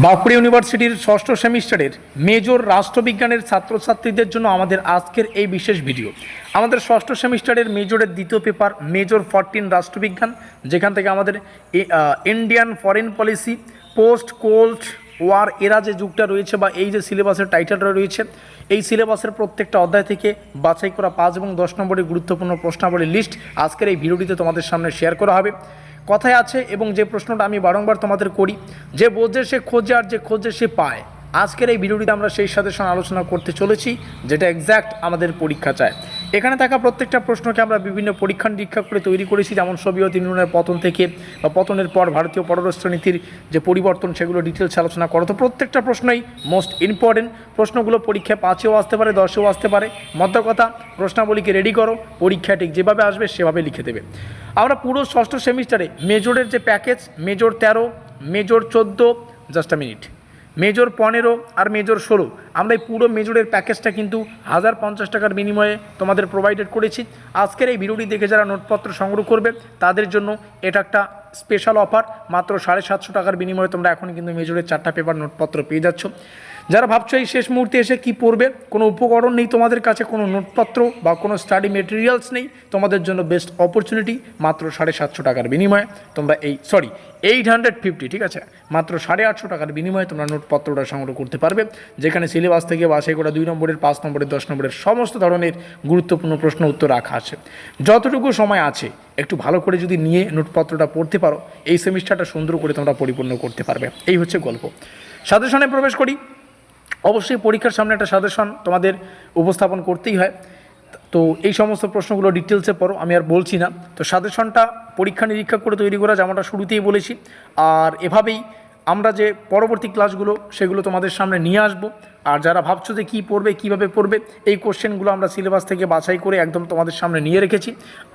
বাঁকুড়া ইউনিভার্সিটির ষষ্ঠ সেমিস্টারের মেজর রাষ্ট্রবিজ্ঞানের ছাত্রছাত্রীদের জন্য আমাদের আজকের এই বিশেষ ভিডিও। আমাদের ষষ্ঠ সেমিস্টারের মেজরের দ্বিতীয় পেপার মেজর 14 রাষ্ট্রবিজ্ঞান, যেখান থেকে আমাদের Indian foreign policy, post cold war এরা যে যুগটা রয়েছে বা এই যে সিলেবাসের টাইটেলটা রয়েছে, এই সিলেবাসের প্রত্যেকটা অধ্যায় থেকে বাছাই করা 5 এবং 10 নম্বরের গুরুত্বপূর্ণ প্রশ্নাবলীর লিস্ট আজকের এই ভিডিওটিতে তোমাদের সামনে শেয়ার করা হবে। কথায় আছে এবং যে প্রশ্নটা আমি বারংবার তোমাদের করি, যে বোঝে সে খোঁজে আর যে খোঁজে সে পায়। আজকের এই ভিডিওটিতে আমরা সেই সাজেশন আলোচনা করতে চলেছি যেটা এক্স্যাক্ট আমাদের পরীক্ষা চায়। এখানে থাকা প্রত্যেকটা প্রশ্নকে আমরা বিভিন্ন পরীক্ষা নিরীক্ষা করে তৈরি করেছি, যেমন সোভিয়েত ইউনিয়নের পতন থেকে বা পতনের পর ভারতীয় পররাষ্ট্রনীতির যে পরিবর্তন সেগুলো ডিটেলস আলোচনা করো। তো প্রত্যেকটা প্রশ্নই মোস্ট ইম্পর্টেন্ট। প্রশ্নগুলো পরীক্ষায় 5-এও আসতে পারে, 10-এও আসতে পারে। মধ্য কথা, প্রশ্নাবলীকে রেডি করো, পরীক্ষা ঠিক যেভাবে আসবে সেভাবে লিখে দেবে। আমরা পুরো ষষ্ঠ সেমিস্টারে মেজরের যে package, major 13, major 14, just a minute, major 15 আর মেজর 16, আমরা এই পুরো মেজরের প্যাকেজটা কিন্তু 1050 টাকার বিনিময়ে তোমাদের প্রোভাইডেড করেছি। আজকের এই ভিডিওটি দেখে যারা নোটপত্র সংগ্রহ করবে তাদের জন্য এটা একটা স্পেশাল অফার। মাত্র 750 টাকার বিনিময়ে তোমরা এখন কিন্তু মেজরের 4টা পেপার নোটপত্র পেয়ে যাচ্ছ। যারা ভাবছো এই শেষ মুহূর্তে এসে কি পড়বে, কোনো উপকরণ নেই তোমাদের কাছে, কোনো নোটপত্র বা কোনো স্টাডি মেটেরিয়ালস নেই, তোমাদের জন্য বেস্ট অপরচুনিটি। মাত্র 750 টাকার বিনিময়ে তোমরা 850, ঠিক আছে, মাত্র 850 টাকার বিনিময়ে তোমরা নোটপত্রটা সংগ্রহ করতে পারবে, যেখানে সিলেবাস থেকে বাছাই করা 2 নম্বরের, 5 নম্বরের, 10 নম্বরের সমস্ত ধরনের গুরুত্বপূর্ণ প্রশ্ন উত্তর রাখা আছে। যতটুকু সময় আছে একটু ভালো করে যদি নিয়ে নোটপত্রটা পড়তে পারো, এই সেমিস্টারটা সুন্দর করে তোমরা পরিপূর্ণ করতে পারবে। এই হচ্ছে গল্প। সাজেশনে প্রবেশ করি। অবশ্যই পরীক্ষার সামনে একটা সাজেশন তোমাদের উপস্থাপন করতেই হয়, তো এই সমস্ত প্রশ্নগুলো ডিটেলসে পড়ো, আমি আর বলছি না। তো সাজেশনটা পরীক্ষা নিরীক্ষা করে তৈরি করা, যেমনটা শুরুতেই বলেছি। আর এভাবেই আমরা যে পরবর্তী ক্লাসগুলো সেগুলো তোমাদের সামনে নিয়ে আসব। আর যারা ভাবছো যে কী পড়বে, কীভাবে পড়বে, এই কোশ্চেনগুলো আমরা সিলেবাস থেকে বাছাই করে একদম তোমাদের সামনে নিয়ে রেখেছি।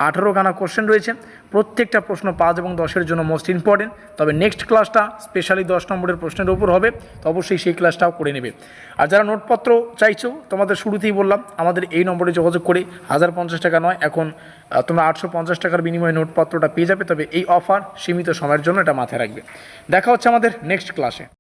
18খানা কোশ্চেন রয়েছে, প্রত্যেকটা প্রশ্ন 5 এবং 10-এর জন্য মোস্ট ইম্পর্টেন্ট। তবে নেক্সট ক্লাসটা স্পেশালি 10 নম্বরের প্রশ্নের উপর হবে, তো অবশ্যই সেই ক্লাসটাও করে নেবে। আর যারা নোটপত্র চাইছো, তোমাদের শুরুতেই বললাম আমাদের এই নম্বরে যোগাযোগ করে 1050 টাকা নয়, এখন তোমরা 850 টাকার বিনিময়ে নোটপত্রটা পেয়ে যাবে। তবে এই অফার সীমিত সময়ের জন্য, এটা মাথায় রাখবে। দেখা হচ্ছে আমাদের নেক্সট ক্লাসে।